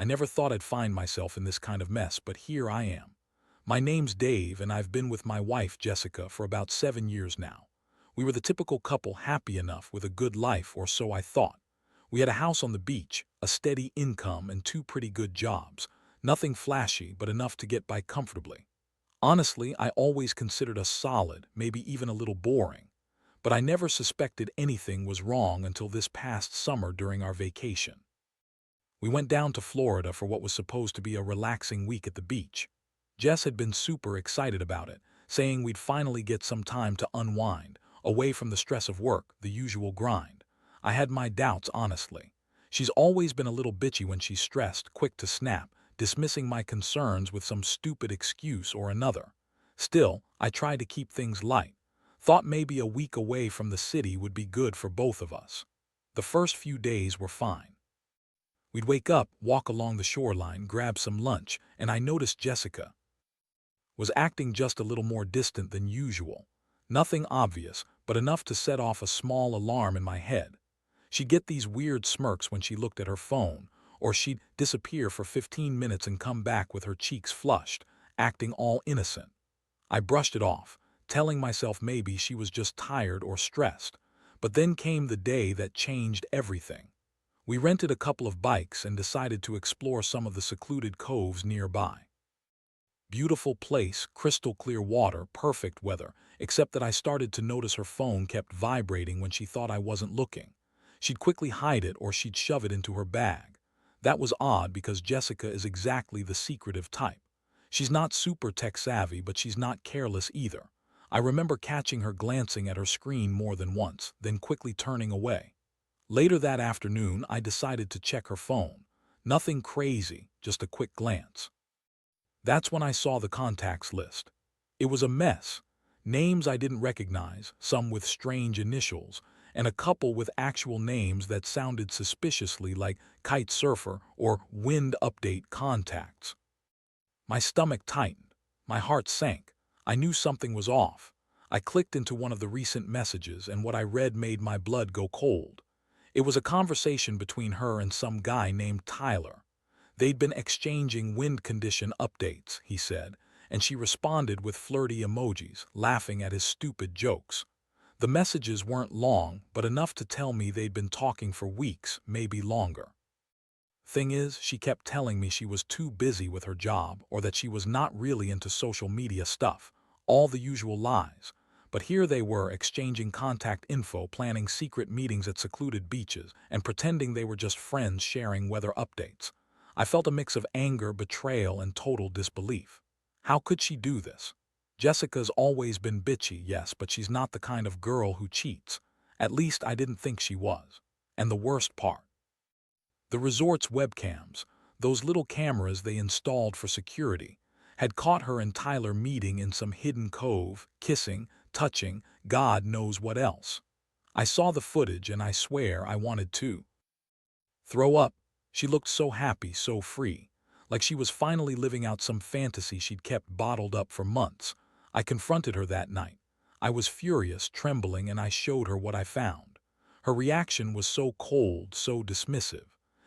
I never thought I'd find myself in this kind of mess, but here I am. My name's Dave, and I've been with my wife, Jessica, for about 7 years now. We were the typical couple, happy enough with a good life, or so I thought. We had a house on the beach, a steady income, and two pretty good jobs. Nothing flashy, but enough to get by comfortably. Honestly, I always considered us solid, maybe even a little boring. But I never suspected anything was wrong until this past summer during our vacation. We went down to Florida for what was supposed to be a relaxing week at the beach. Jess had been super excited about it, saying we'd finally get some time to unwind, away from the stress of work, the usual grind. I had my doubts, honestly. She's always been a little bitchy when she's stressed, quick to snap, dismissing my concerns with some stupid excuse or another. Still, I tried to keep things light. Thought maybe a week away from the city would be good for both of us. The first few days were fine. We'd wake up, walk along the shoreline, grab some lunch, and I noticed Jessica was acting just a little more distant than usual. Nothing obvious, but enough to set off a small alarm in my head. She'd get these weird smirks when she looked at her phone, or she'd disappear for 15 minutes and come back with her cheeks flushed, acting all innocent. I brushed it off, telling myself maybe she was just tired or stressed. But then came the day that changed everything. We rented a couple of bikes and decided to explore some of the secluded coves nearby. Beautiful place, crystal clear water, perfect weather, except that I started to notice her phone kept vibrating when she thought I wasn't looking. She'd quickly hide it or she'd shove it into her bag. That was odd because Jessica is exactly the secretive type. She's not super tech savvy, but she's not careless either. I remember catching her glancing at her screen more than once, then quickly turning away. Later that afternoon, I decided to check her phone. Nothing crazy, just a quick glance. That's when I saw the contacts list. It was a mess. Names I didn't recognize, some with strange initials, and a couple with actual names that sounded suspiciously like Kite Surfer or Wind Update contacts. My stomach tightened. My heart sank. I knew something was off. I clicked into one of the recent messages, and what I read made my blood go cold. It was a conversation between her and some guy named Tyler. They'd been exchanging wind condition updates, he said, and she responded with flirty emojis, laughing at his stupid jokes. The messages weren't long, but enough to tell me they'd been talking for weeks, maybe longer. Thing is, she kept telling me she was too busy with her job or that she was not really into social media stuff, all the usual lies. But here they were exchanging contact info, planning secret meetings at secluded beaches, and pretending they were just friends sharing weather updates. I felt a mix of anger, betrayal, and total disbelief. How could she do this? Jessica's always been bitchy, yes, but she's not the kind of girl who cheats. At least I didn't think she was. And the worst part, the resort's webcams, those little cameras they installed for security, had caught her and Tyler meeting in some hidden cove, kissing, touching, God knows what else. I saw the footage and I swear I wanted to throw up. She looked so happy, so free, like she was finally living out some fantasy she'd kept bottled up for months. I confronted her that night. I was furious, trembling, and I showed her what I found. Her reaction was so cold, so dismissive.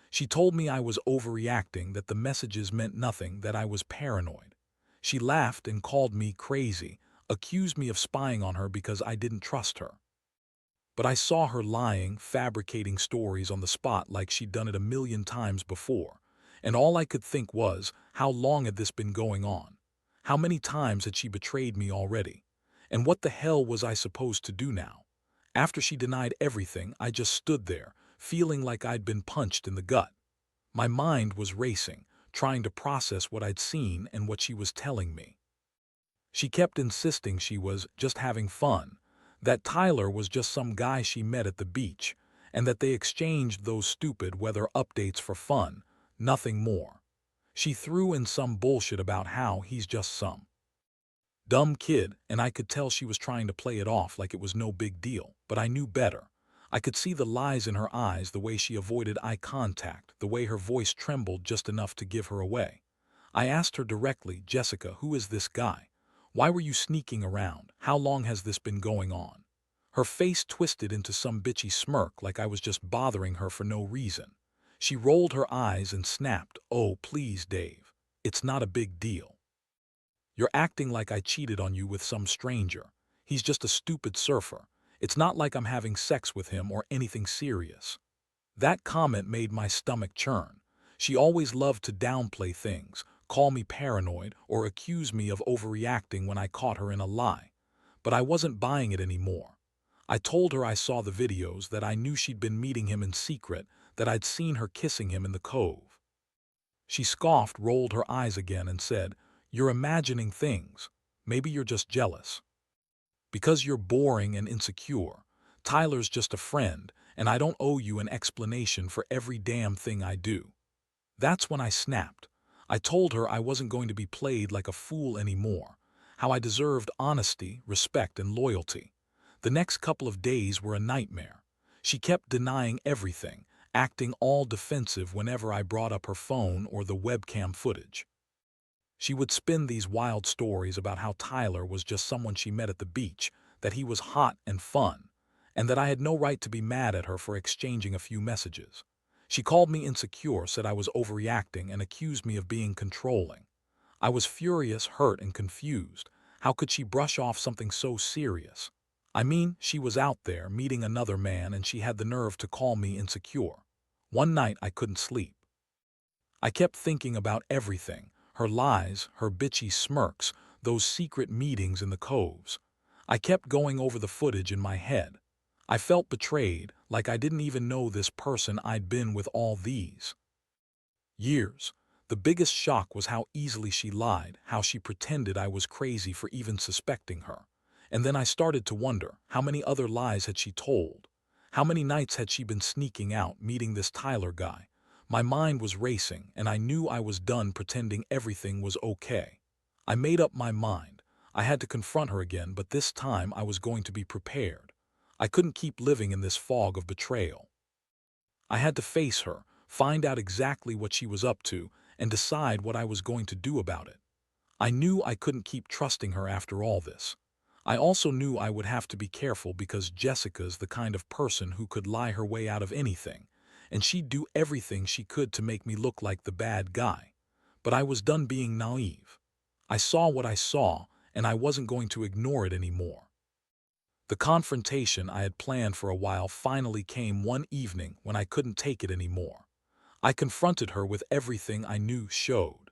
She told me I was overreacting, that the messages meant nothing, that I was paranoid. She laughed and called me crazy, accused me of spying on her because I didn't trust her. But I saw her lying, fabricating stories on the spot like she'd done it a million times before. And all I could think was, how long had this been going on? How many times had she betrayed me already? And what the hell was I supposed to do now? After she denied everything, I just stood there, feeling like I'd been punched in the gut. My mind was racing, trying to process what I'd seen and what she was telling me. She kept insisting she was just having fun, that Tyler was just some guy she met at the beach, and that they exchanged those stupid weather updates for fun, nothing more. She threw in some bullshit about how he's just some dumb kid, and I could tell she was trying to play it off like it was no big deal, but I knew better. I could see the lies in her eyes, the way she avoided eye contact, the way her voice trembled just enough to give her away. I asked her directly, Jessica, who is this guy? Why were you sneaking around? How long has this been going on? Her face twisted into some bitchy smirk like I was just bothering her for no reason. She rolled her eyes and snapped, "Oh, please, Dave. It's not a big deal. You're acting like I cheated on you with some stranger. He's just a stupid surfer. It's not like I'm having sex with him or anything serious." That comment made my stomach churn. She always loved to downplay things, call me paranoid, or accuse me of overreacting when I caught her in a lie. But I wasn't buying it anymore. I told her I saw the videos, that I knew she'd been meeting him in secret, that I'd seen her kissing him in the cove. She scoffed, rolled her eyes again, and said, "You're imagining things. Maybe you're just jealous. Because you're boring and insecure. Tyler's just a friend, and I don't owe you an explanation for every damn thing I do." That's when I snapped. I told her I wasn't going to be played like a fool anymore, how I deserved honesty, respect, and loyalty. The next couple of days were a nightmare. She kept denying everything, acting all defensive whenever I brought up her phone or the webcam footage. She would spin these wild stories about how Tyler was just someone she met at the beach, that he was hot and fun, and that I had no right to be mad at her for exchanging a few messages. She called me insecure, said I was overreacting, and accused me of being controlling. I was furious, hurt, and confused. How could she brush off something so serious? I mean, she was out there meeting another man, and she had the nerve to call me insecure. One night I couldn't sleep. I kept thinking about everything, her lies, her bitchy smirks, those secret meetings in the coves. I kept going over the footage in my head. I felt betrayed, like I didn't even know this person I'd been with all these years. The biggest shock was how easily she lied, how she pretended I was crazy for even suspecting her. And then I started to wonder, how many other lies had she told? How many nights had she been sneaking out, meeting this Tyler guy? My mind was racing, and I knew I was done pretending everything was okay. I made up my mind. I had to confront her again, but this time I was going to be prepared. I couldn't keep living in this fog of betrayal. I had to face her, find out exactly what she was up to, and decide what I was going to do about it. I knew I couldn't keep trusting her after all this. I also knew I would have to be careful, because Jessica's the kind of person who could lie her way out of anything, and she'd do everything she could to make me look like the bad guy. But I was done being naive. I saw what I saw, and I wasn't going to ignore it anymore. The confrontation I had planned for a while finally came one evening when I couldn't take it anymore. I confronted her with everything I knew, showed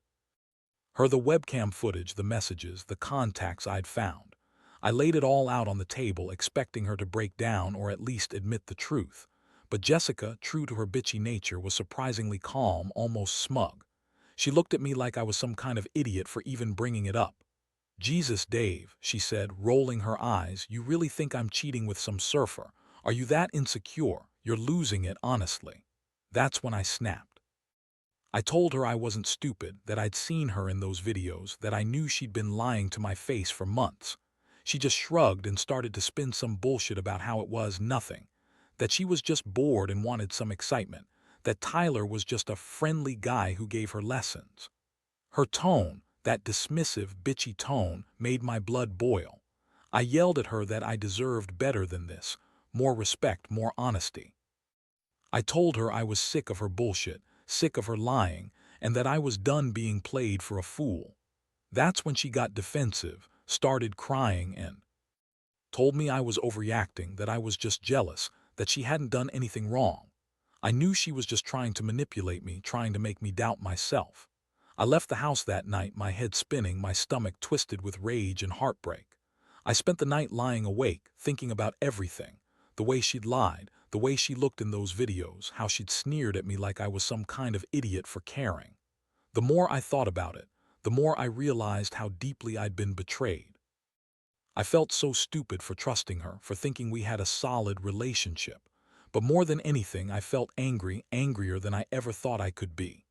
her the webcam footage, the messages, the contacts I'd found. I laid it all out on the table, expecting her to break down or at least admit the truth. But Jessica, true to her bitchy nature, was surprisingly calm, almost smug. She looked at me like I was some kind of idiot for even bringing it up. "Jesus, Dave," she said, rolling her eyes, "you really think I'm cheating with some surfer? Are you that insecure? You're losing it, honestly." That's when I snapped. I told her I wasn't stupid, that I'd seen her in those videos, that I knew she'd been lying to my face for months. She just shrugged and started to spin some bullshit about how it was nothing, that she was just bored and wanted some excitement, that Tyler was just a friendly guy who gave her lessons. Her tone, that dismissive, bitchy tone, made my blood boil. I yelled at her that I deserved better than this, more respect, more honesty. I told her I was sick of her bullshit, sick of her lying, and that I was done being played for a fool. That's when she got defensive, started crying, and told me I was overreacting, that I was just jealous, that she hadn't done anything wrong. I knew she was just trying to manipulate me, trying to make me doubt myself. I left the house that night, my head spinning, my stomach twisted with rage and heartbreak. I spent the night lying awake, thinking about everything. The way she'd lied, the way she looked in those videos, how she'd sneered at me like I was some kind of idiot for caring. The more I thought about it, the more I realized how deeply I'd been betrayed. I felt so stupid for trusting her, for thinking we had a solid relationship. But more than anything, I felt angry, angrier than I ever thought I could be.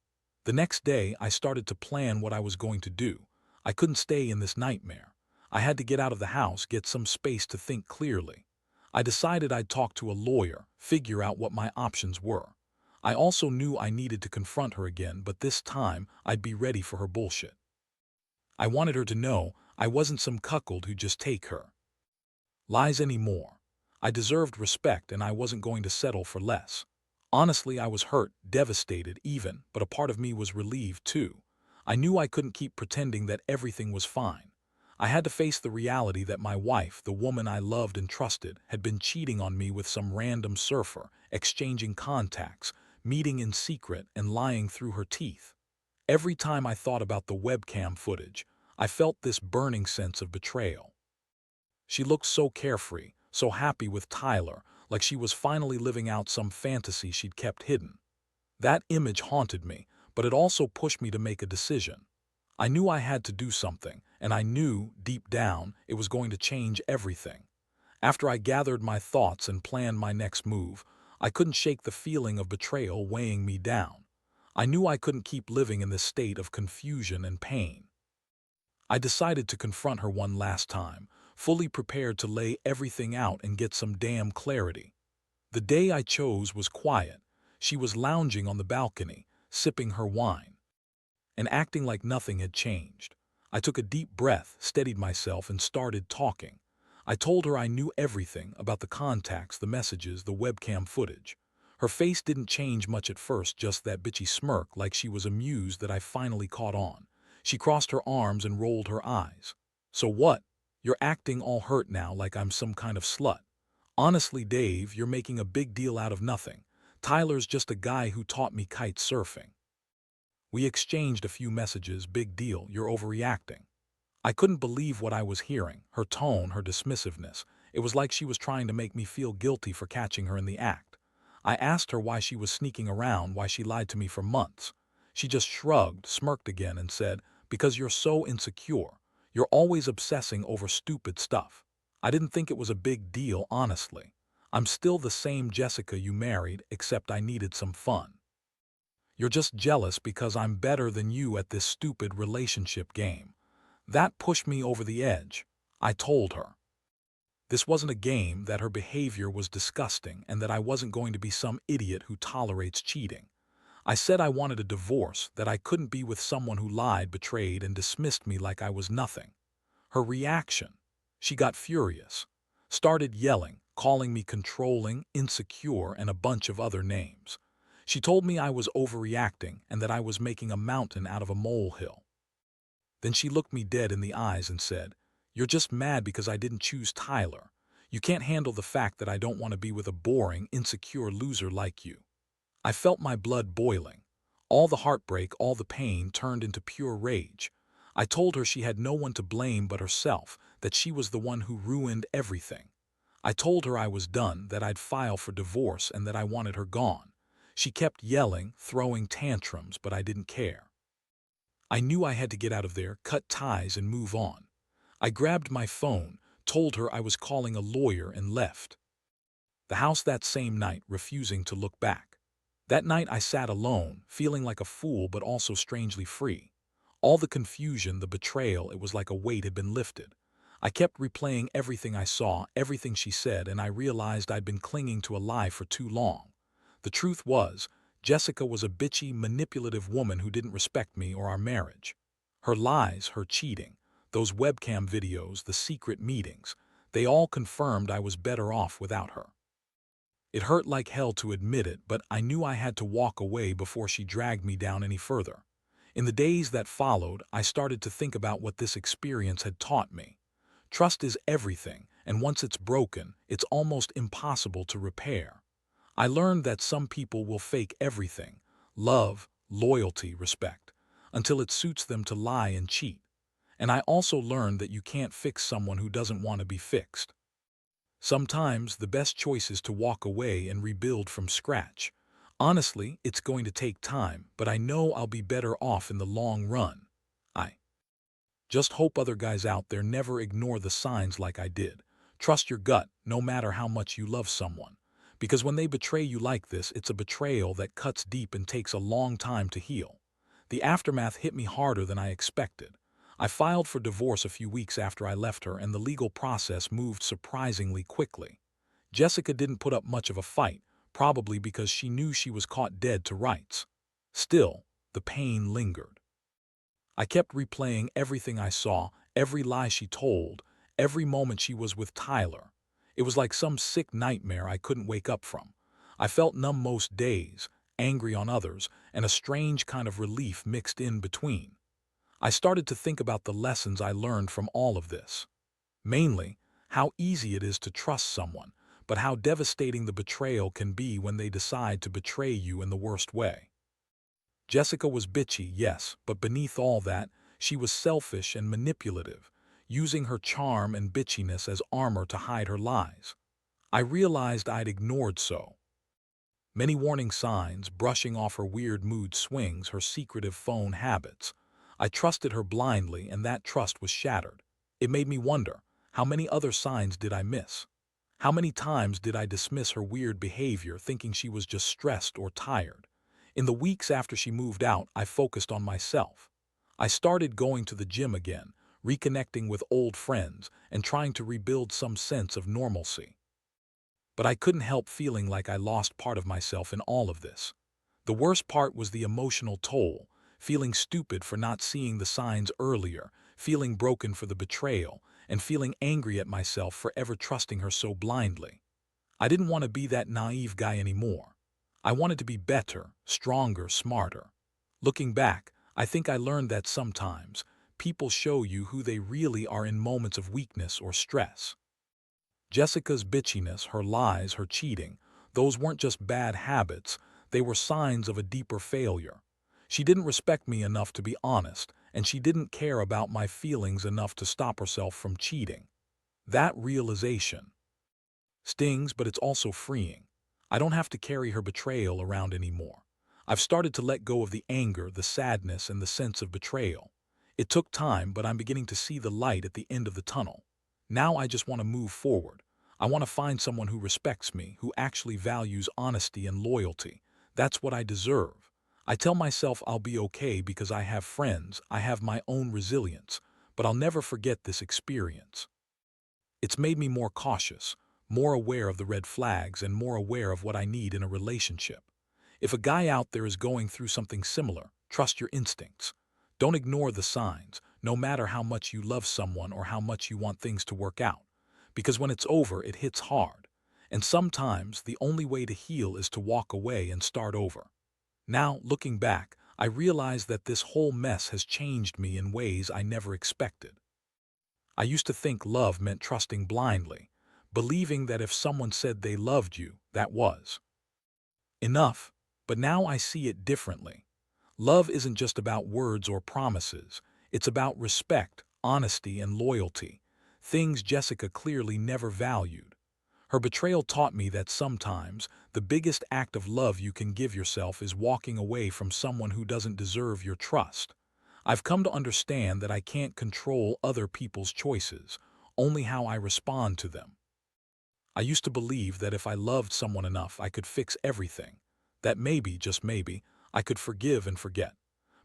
The next day, I started to plan what I was going to do. I couldn't stay in this nightmare. I had to get out of the house, get some space to think clearly. I decided I'd talk to a lawyer, figure out what my options were. I also knew I needed to confront her again, but this time I'd be ready for her bullshit. I wanted her to know I wasn't some cuckold who'd just take her lies anymore. I deserved respect, and I wasn't going to settle for less. Honestly, I was hurt, devastated even, but a part of me was relieved too. I knew I couldn't keep pretending that everything was fine. I had to face the reality that my wife, the woman I loved and trusted, had been cheating on me with some random surfer, exchanging contacts, meeting in secret, and lying through her teeth. Every time I thought about the webcam footage, I felt this burning sense of betrayal. She looked so carefree, so happy with Tyler, like she was finally living out some fantasy she'd kept hidden. That image haunted me, but it also pushed me to make a decision. I knew I had to do something, and I knew, deep down, it was going to change everything. After I gathered my thoughts and planned my next move, I couldn't shake the feeling of betrayal weighing me down. I knew I couldn't keep living in this state of confusion and pain. I decided to confront her one last time, fully prepared to lay everything out and get some damn clarity. The day I chose was quiet. She was lounging on the balcony, sipping her wine, and acting like nothing had changed. I took a deep breath, steadied myself, and started talking. I told her I knew everything about the contacts, the messages, the webcam footage. Her face didn't change much at first, just that bitchy smirk, like she was amused that I finally caught on. She crossed her arms and rolled her eyes. "So what? You're acting all hurt now, like I'm some kind of slut. Honestly, Dave, you're making a big deal out of nothing. Tyler's just a guy who taught me kite surfing. We exchanged a few messages, big deal, you're overreacting." I couldn't believe what I was hearing, her tone, her dismissiveness. It was like she was trying to make me feel guilty for catching her in the act. I asked her why she was sneaking around, why she lied to me for months. She just shrugged, smirked again, and said, "Because you're so insecure. You're always obsessing over stupid stuff." I didn't think it was a big deal, honestly. I'm still the same Jessica you married, except I needed some fun. You're just jealous because I'm better than you at this stupid relationship game. That pushed me over the edge. I told her this wasn't a game, that her behavior was disgusting, and that I wasn't going to be some idiot who tolerates cheating. I said I wanted a divorce, that I couldn't be with someone who lied, betrayed, and dismissed me like I was nothing. Her reaction: she got furious, started yelling, calling me controlling, insecure, and a bunch of other names. She told me I was overreacting and that I was making a mountain out of a molehill. Then she looked me dead in the eyes and said, "You're just mad because I didn't choose Tyler. You can't handle the fact that I don't want to be with a boring, insecure loser like you." I felt my blood boiling. All the heartbreak, all the pain turned into pure rage. I told her she had no one to blame but herself, that she was the one who ruined everything. I told her I was done, that I'd file for divorce, and that I wanted her gone. She kept yelling, throwing tantrums, but I didn't care. I knew I had to get out of there, cut ties, and move on. I grabbed my phone, told her I was calling a lawyer, and left the house that same night, refusing to look back. That night I sat alone, feeling like a fool but also strangely free. All the confusion, the betrayal, it was like a weight had been lifted. I kept replaying everything I saw, everything she said, and I realized I'd been clinging to a lie for too long. The truth was, Jessica was a bitchy, manipulative woman who didn't respect me or our marriage. Her lies, her cheating, those webcam videos, the secret meetings, they all confirmed I was better off without her. It hurt like hell to admit it, but I knew I had to walk away before she dragged me down any further. In the days that followed, I started to think about what this experience had taught me. Trust is everything, and once it's broken, it's almost impossible to repair. I learned that some people will fake everything: love, loyalty, respect, until it suits them to lie and cheat. And I also learned that you can't fix someone who doesn't want to be fixed. Sometimes the best choice is to walk away and rebuild from scratch. Honestly, it's going to take time, but I know I'll be better off in the long run. I just hope other guys out there never ignore the signs like I did. Trust your gut, no matter how much you love someone. Because when they betray you like this, it's a betrayal that cuts deep and takes a long time to heal. The aftermath hit me harder than I expected. I filed for divorce a few weeks after I left her, and the legal process moved surprisingly quickly. Jessica didn't put up much of a fight, probably because she knew she was caught dead to rights. Still, the pain lingered. I kept replaying everything I saw, every lie she told, every moment she was with Tyler. It was like some sick nightmare I couldn't wake up from. I felt numb most days, angry on others, and a strange kind of relief mixed in between. I started to think about the lessons I learned from all of this. Mainly, how easy it is to trust someone, but how devastating the betrayal can be when they decide to betray you in the worst way. Jessica was bitchy, yes, but beneath all that, she was selfish and manipulative, using her charm and bitchiness as armor to hide her lies. I realized I'd ignored so many warning signs, brushing off her weird mood swings, her secretive phone habits. I trusted her blindly, and that trust was shattered. It made me wonder, how many other signs did I miss? How many times did I dismiss her weird behavior, thinking she was just stressed or tired? In the weeks after she moved out, I focused on myself. I started going to the gym again, reconnecting with old friends, and trying to rebuild some sense of normalcy. But I couldn't help feeling like I lost part of myself in all of this. The worst part was the emotional toll, feeling stupid for not seeing the signs earlier, feeling broken for the betrayal, and feeling angry at myself for ever trusting her so blindly. I didn't want to be that naive guy anymore. I wanted to be better, stronger, smarter. Looking back, I think I learned that sometimes people show you who they really are in moments of weakness or stress. Jessica's bitchiness, her lies, her cheating, those weren't just bad habits, they were signs of a deeper failure. She didn't respect me enough to be honest, and she didn't care about my feelings enough to stop herself from cheating. That realization stings, but it's also freeing. I don't have to carry her betrayal around anymore. I've started to let go of the anger, the sadness, and the sense of betrayal. It took time, but I'm beginning to see the light at the end of the tunnel. Now I just want to move forward. I want to find someone who respects me, who actually values honesty and loyalty. That's what I deserve. I tell myself I'll be okay because I have friends, I have my own resilience, but I'll never forget this experience. It's made me more cautious, more aware of the red flags, and more aware of what I need in a relationship. If a guy out there is going through something similar, trust your instincts. Don't ignore the signs, no matter how much you love someone or how much you want things to work out. Because when it's over, it hits hard. And sometimes the only way to heal is to walk away and start over. Now, looking back, I realize that this whole mess has changed me in ways I never expected. I used to think love meant trusting blindly, believing that if someone said they loved you, that was enough. But now I see it differently. Love isn't just about words or promises. It's about respect, honesty, and loyalty, things Jessica clearly never valued. Her betrayal taught me that sometimes the biggest act of love you can give yourself is walking away from someone who doesn't deserve your trust. I've come to understand that I can't control other people's choices, only how I respond to them. I used to believe that if I loved someone enough, I could fix everything, that maybe, just maybe, I could forgive and forget.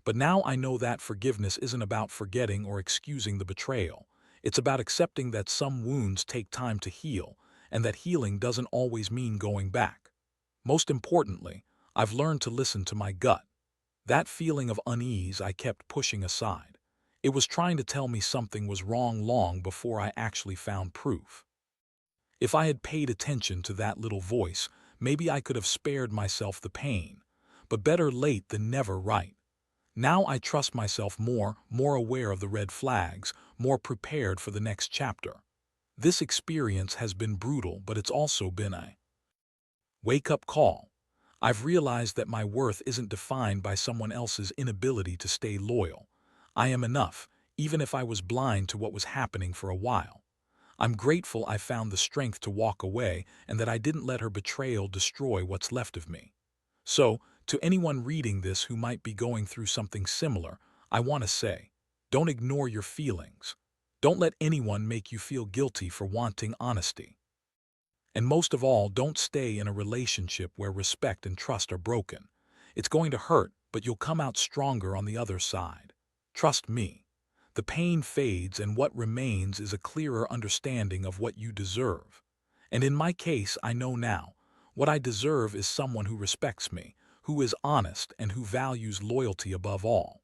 But now I know that forgiveness isn't about forgetting or excusing the betrayal. It's about accepting that some wounds take time to heal, and that healing doesn't always mean going back. Most importantly, I've learned to listen to my gut. That feeling of unease I kept pushing aside. It was trying to tell me something was wrong long before I actually found proof. If I had paid attention to that little voice, maybe I could have spared myself the pain. But better late than never, right? Now I trust myself more aware of the red flags, more prepared for the next chapter. This experience has been brutal, but it's also been a wake-up call. I've realized that my worth isn't defined by someone else's inability to stay loyal. I am enough, even if I was blind to what was happening for a while. I'm grateful I found the strength to walk away and that I didn't let her betrayal destroy what's left of me. So, to anyone reading this who might be going through something similar, I want to say, don't ignore your feelings. Don't let anyone make you feel guilty for wanting honesty. And most of all, don't stay in a relationship where respect and trust are broken. It's going to hurt, but you'll come out stronger on the other side. Trust me. The pain fades, and what remains is a clearer understanding of what you deserve. And in my case, I know now, what I deserve is someone who respects me, who is honest, and who values loyalty above all.